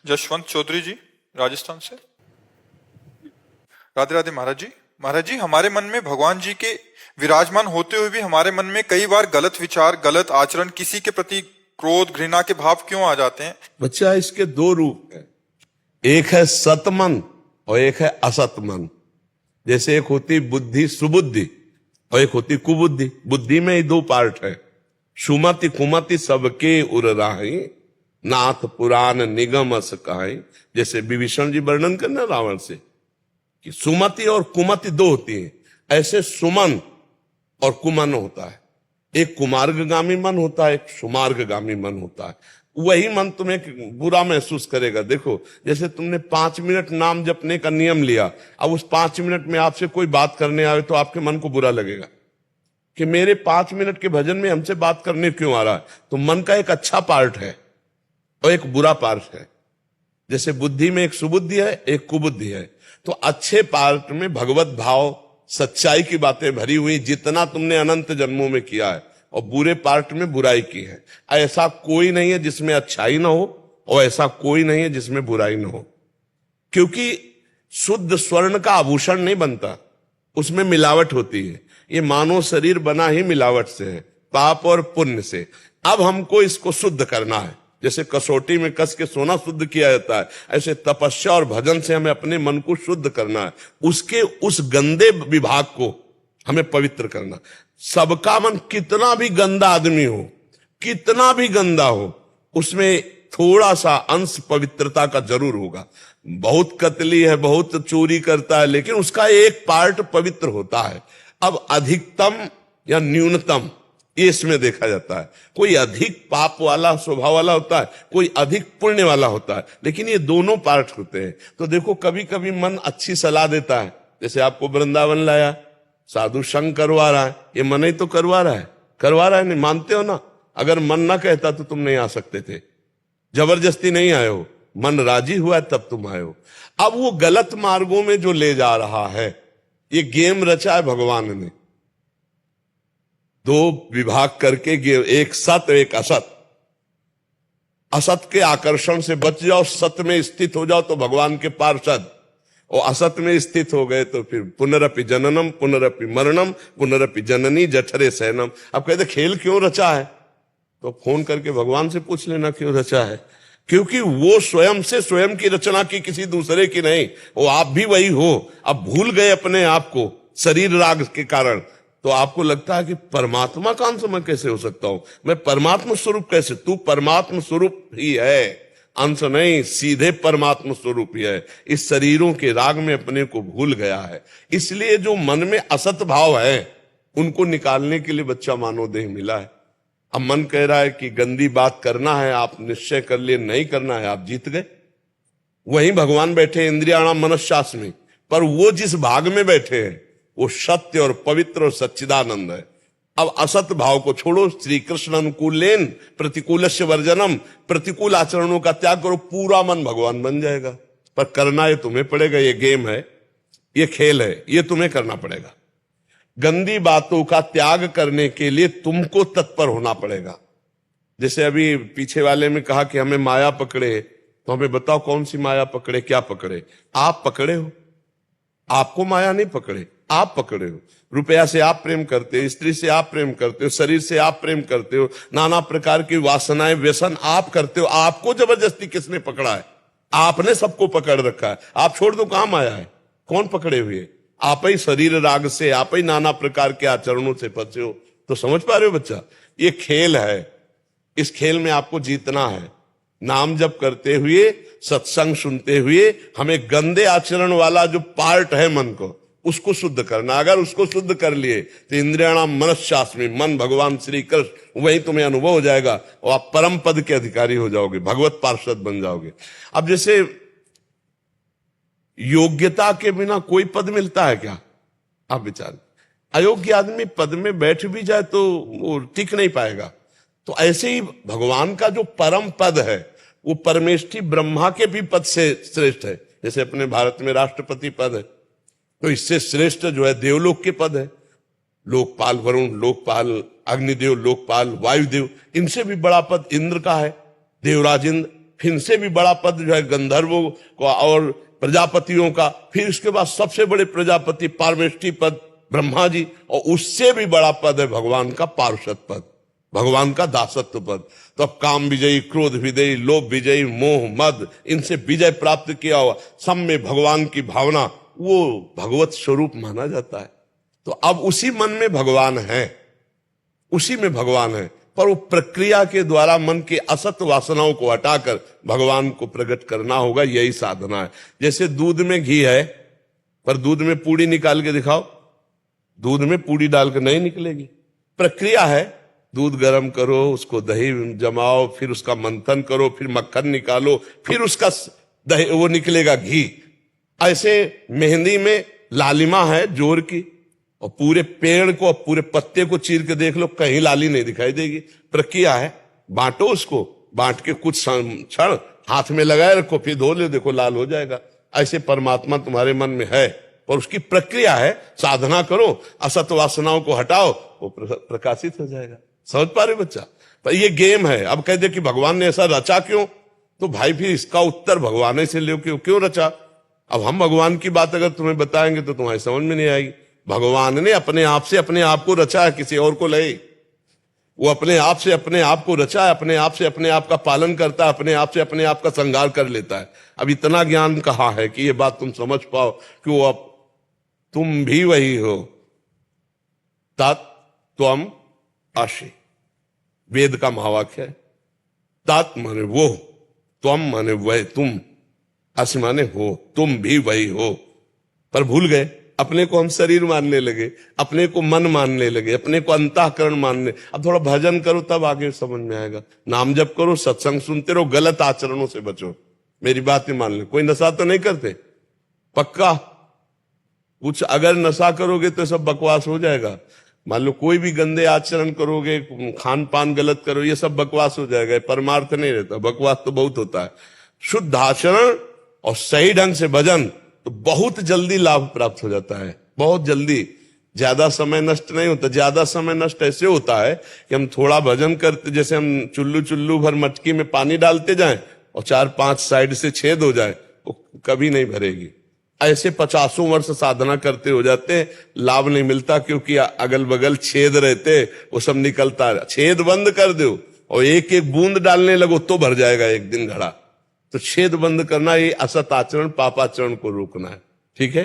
जशवंत चौधरी जी, राजस्थान से। राधे राधे महाराज जी। महाराज जी, हमारे मन में भगवान जी के विराजमान होते हुए भी हमारे मन में कई बार गलत विचार, गलत आचरण, किसी के प्रति क्रोध, घृणा के भाव क्यों आ जाते हैं? बच्चा, इसके दो रूप हैं। एक है सतमन और एक है असत मन। जैसे एक होती बुद्धि, सुबुद्धि, और एक होती कुबुद्धि। बुद्धि में ही दो पार्ट है। सुमति कुमति सबके उर राही, नाथ पुराण निगम अस कहाई। जैसे विभीषण जी वर्णन करना रावण से कि सुमति और कुमति दो होती हैं। ऐसे सुमन और कुमन होता है। एक कुमार्गगामी मन होता है, एक सुमार्गगामी मन होता है। वही मन तुम्हें बुरा महसूस करेगा। देखो, जैसे तुमने 5 मिनट नाम जपने का नियम लिया, अब उस 5 मिनट में आपसे कोई बात करने आए तो आपके मन को बुरा लगेगा कि मेरे 5 मिनट के भजन में हमसे बात करने क्यों आ रहा है। तो मन का एक अच्छा पार्ट है और एक बुरा पार्ट है। जैसे बुद्धि में एक सुबुद्धि है, एक कुबुद्धि है। तो अच्छे पार्ट में भगवत भाव, सच्चाई की बातें भरी हुई, जितना तुमने अनंत जन्मों में किया है, और बुरे पार्ट में बुराई की है। ऐसा कोई नहीं है जिसमें अच्छाई ना हो, और ऐसा कोई नहीं है जिसमें बुराई ना हो। क्योंकि शुद्ध स्वर्ण का आभूषण नहीं बनता, उसमें मिलावट होती है। ये मानव शरीर बना ही मिलावट से है, पाप और पुण्य से। अब हमको इसको शुद्ध करना है। जैसे कसौटी में कस के सोना शुद्ध किया जाता है, ऐसे तपस्या और भजन से हमें अपने मन को शुद्ध करना है। उसके उस गंदे विभाग को हमें पवित्र करना। सबका मन कितना भी गंदा आदमी हो, कितना भी गंदा हो, उसमें थोड़ा सा अंश पवित्रता का जरूर होगा। बहुत कतली है, बहुत चोरी करता है, लेकिन उसका एक पार्ट पवित्र होता है। अब अधिकतम या न्यूनतम ये इसमें देखा जाता है। कोई अधिक पाप वाला स्वभाव वाला होता है, कोई अधिक पुण्य वाला होता है, लेकिन ये दोनों पार्ट होते हैं। तो देखो, कभी कभी मन अच्छी सलाह देता है। जैसे आपको वृंदावन लाया, साधु संग करवा रहा है, ये मन ही तो करवा रहा है, नहीं मानते हो ना। अगर मन ना कहता तो तुम नहीं आ सकते थे, जबरदस्ती नहीं आए हो, मन राजी हुआ है तब तुम आए हो। अब वो गलत मार्गों में जो ले जा रहा है, ये गेम रचा है भगवान ने। दो विभाग करके, एक सत एक असत। असत के आकर्षण से बच जाओ, सत में स्थित हो जाओ तो भगवान के पार्षद, और असत में स्थित हो गए तो फिर पुनरपि जननम पुनरपि मरणम पुनरपि जननी जठरे सैनम। अब कहते खेल क्यों रचा है, तो फोन करके भगवान से पूछ लेना क्यों रचा है। क्योंकि वो स्वयं से स्वयं की रचना की, किसी दूसरे की नहीं। वो आप भी वही हो। अब भूल गए अपने आप को शरीर राग के कारण, तो आपको लगता है कि परमात्मा का अंश मैं कैसे हो सकता हूं, मैं परमात्मा स्वरूप कैसे। तू परमात्मा स्वरूप ही है, अंश नहीं, सीधे परमात्मा स्वरूप ही है। इस शरीरों के राग में अपने को भूल गया है। इसलिए जो मन में असत भाव है, उनको निकालने के लिए बच्चा मानव देह मिला है। अब मन कह रहा है कि गंदी बात करना है, आप निश्चय कर लिए नहीं करना है, आप जीत गए। वहीं भगवान बैठे इंद्रियाणाम मनश्शास में, पर वो जिस भाग में बैठे हैं वो सत्य और पवित्र और सच्चिदानंद है। अब असत भाव को छोड़ो, श्री कृष्ण अनुकूलेन प्रतिकूलस्य वर्जनम। प्रतिकूल आचरणों का त्याग करो, पूरा मन भगवान बन जाएगा। पर करना ये तुम्हें पड़ेगा, ये गेम है, ये खेल है, ये तुम्हें करना पड़ेगा। गंदी बातों का त्याग करने के लिए तुमको तत्पर होना पड़ेगा। जैसे अभी पीछे वाले में कहा कि हमें माया पकड़े, तो हमें बताओ कौन सी माया पकड़े, क्या पकड़े। आप पकड़े हो, आपको माया नहीं पकड़े, आप पकड़े हो। रुपया से आप प्रेम करते हो, स्त्री से आप प्रेम करते हो, शरीर से आप प्रेम करते हो, नाना प्रकार की वासनाएं व्यसन आप करते हो। आपको जबरदस्ती किसने पकड़ा है? आपने सबको पकड़ रखा है। आप छोड़ दो, कहां माया है? कौन पकड़े हुए? आप ही शरीर राग से, आप ही नाना प्रकार के आचरणों से फंसे हो। तो समझ पा रहे हो बच्चा, ये खेल है, इस खेल में आपको जीतना है। नाम जप करते हुए, सत्संग सुनते हुए, हमें गंदे आचरण वाला जो पार्ट है मन को, उसको शुद्ध करना। अगर उसको शुद्ध कर लिए तो इंद्रियाणाम मनश्शास में, मन भगवान श्री कृष्ण, वही तुम्हें अनुभव हो जाएगा और आप परम पद के अधिकारी हो जाओगे, भगवत पार्षद बन जाओगे। अब जैसे योग्यता के बिना कोई पद मिलता है क्या? आप विचार, अयोग्य आदमी पद में बैठ भी जाए तो वो टिक नहीं पाएगा। तो ऐसे ही भगवान का जो परम पद है, वो परमेष्ठी ब्रह्मा के भी पद से श्रेष्ठ है। जैसे अपने भारत में राष्ट्रपति पद है, तो इससे श्रेष्ठ जो है देवलोक के पद है। लोकपाल वरुण, लोकपाल अग्निदेव, लोकपाल वायुदेव, इनसे भी बड़ा पद इंद्र का है, देवराज इंद्र। फिर इनसे भी बड़ा पद जो है गंधर्वों का और प्रजापतियों का, फिर उसके बाद सबसे बड़े प्रजापति पारमेष्ठी पद ब्रह्मा जी, और उससे भी बड़ा पद है भगवान का पार्षद पद, भगवान का दासत्व पद। तो अब काम विजयी, क्रोध विजयी, लोभ विजयी, मोह मद, इनसे विजय प्राप्त किया हुआ, सब में भगवान की भावना, वो भगवत स्वरूप माना जाता है। तो अब उसी मन में भगवान है, उसी में भगवान है, पर वो प्रक्रिया के द्वारा मन के असत वासनाओं को हटाकर भगवान को प्रकट करना होगा, यही साधना है। जैसे दूध में घी है, पर दूध में पूड़ी निकाल के दिखाओ, दूध में पूड़ी डालकर नहीं निकलेगी। प्रक्रिया है, दूध गर्म करो, उसको दही जमाओ, फिर उसका मंथन करो, फिर मक्खन निकालो, फिर उसका दही वो निकलेगा घी। ऐसे मेहंदी में लालिमा है जोर की, और पूरे पेड़ को, पूरे पत्ते को चीर के देख लो, कहीं लाली नहीं दिखाई देगी। प्रक्रिया है, बांटो उसको, बांट के कुछ क्षण हाथ में लगाए रखो, फिर धो लो, देखो लाल हो जाएगा। ऐसे परमात्मा तुम्हारे मन में है, और उसकी प्रक्रिया है, साधना करो, असत वासनाओं को हटाओ, वो प्रकाशित हो जाएगा। समझ पा रहे बच्चा? पर ये गेम है। अब कह दे कि भगवान ने ऐसा रचा क्यों, तो भाई फिर इसका उत्तर भगवान से लो, क्यों रचा। अब हम भगवान की बात अगर तुम्हें बताएंगे तो तुम्हारी समझ में नहीं आएगी। भगवान ने अपने आप से अपने आप को रचा है, किसी और को ले। वो अपने आप से अपने आप को रचा है, अपने आप से अपने आप का पालन करता है, अपने आप से अपने आप का श्रृंगार कर लेता है। अब इतना ज्ञान कहाँ है कि ये बात तुम समझ पाओ कि वो अब तुम भी वही हो। तत्त्वम असि, वेद का महावाक्य है। तत् माने वो, त्वम माने वह तुम, असि माने हो, तुम भी वही हो। पर भूल गए, अपने को हम शरीर मानने लगे, अपने को मन मानने लगे, अपने को अंतःकरण मानने। अब थोड़ा भजन करो तब आगे समझ में आएगा। नाम जप करो, सत्संग सुनते रहो, गलत आचरणों से बचो। मेरी बात ही मान ले। कोई नशा तो नहीं करते? पक्का? कुछ अगर नशा करोगे तो सब बकवास हो जाएगा। मान लो कोई भी गंदे आचरण करोगे, खान पान गलत करो, ये सब बकवास हो जाएगा। परमार्थ नहीं रहता, बकवास तो बहुत होता है। शुद्ध आचरण और सही ढंग से भजन तो बहुत जल्दी लाभ प्राप्त हो जाता है, बहुत जल्दी। ज्यादा समय नष्ट नहीं होता। ज्यादा समय नष्ट ऐसे होता है कि हम थोड़ा भजन करते, जैसे हम चुल्लू भर मटकी में पानी डालते जाएं और 4-5 साइड से छेद हो जाए, वो कभी नहीं भरेगी। ऐसे 50 वर्ष साधना करते हो जाते हैं, लाभ नहीं मिलता, क्योंकि अगल बगल छेद रहते, वो सब निकलता है। छेद बंद कर दो और एक एक बूंद डालने लगो तो भर जाएगा एक दिन घड़ा। तो छेद बंद करना, ये असत आचरण, पापाचरण को रोकना है। ठीक है।